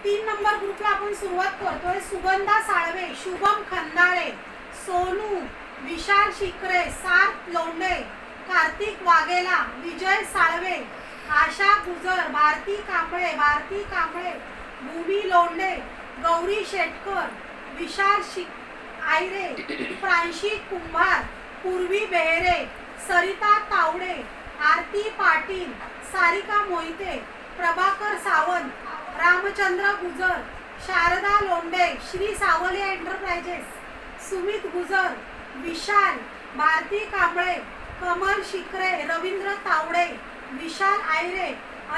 3 number ग्रुपला आपण सुरुवात करतोय. सुगंधा साळवे, शुभम खंदारे, सोनू, विशाल शिकरे, सार्थ लोंढे, कार्तिक वाघेला, विजय साळवे, आशा गुजर, भारती कांबळे, भूमी लोंढे, गौरी शेटकर, विशाल आयरे, प्रांशी कुंभार, पूर्वी बेहरे, सरिता तावडे, आरती पाटील, सारिका मोहिते, प्रभाकर सावंत, रामचंद्र गुजर, शारदा लोंढे, श्री सावलिया एंटरप्राइजेस, सुमित गुजर, विशाल, भारती कांबळे, कमल शिकरे, रवींद्र तावडे, विशाल आयरे,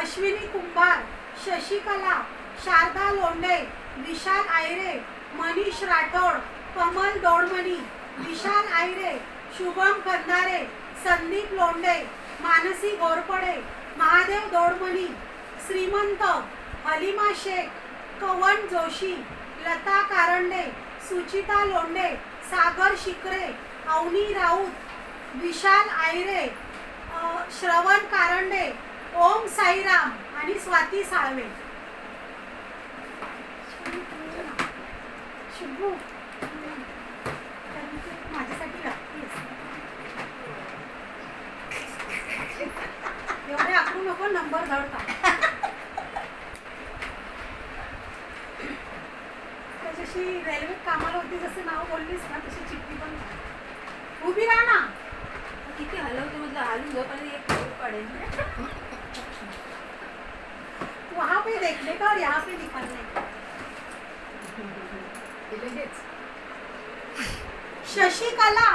अश्विनी कुंभार, शशिकला, शारदा लोंढे, विशाल आयरे, मनीष राठोड, कमल दोडमणी, विशाल आयरे, शुभम खंदारे, संदीप लोंढे, मानसी घोरपडे, महादेव दोडमणी, श्रीमंत, हलिमा शेख, कवन जोशी, लता कारंडे, सुचिता लोंढे, सागर शिकरे, अवनी राऊत, विशाल आयरे, श्रवण कारंडे, ओम साईराम आणि स्वाती साळवे. शुभू माझ्यासाठी लागतेस एवढे आकरू नको, नंबर धडता. त्याच्याशी रेल्वे कामाला होती जसं नाव बोललीस ना तशी चिठ्ठी पण उभी राहा ना. किती हलवते मतलब हालून झोपायला एक पडेल. वहाँ पे देखने का और यहाँ पे निकालने का. शशिकला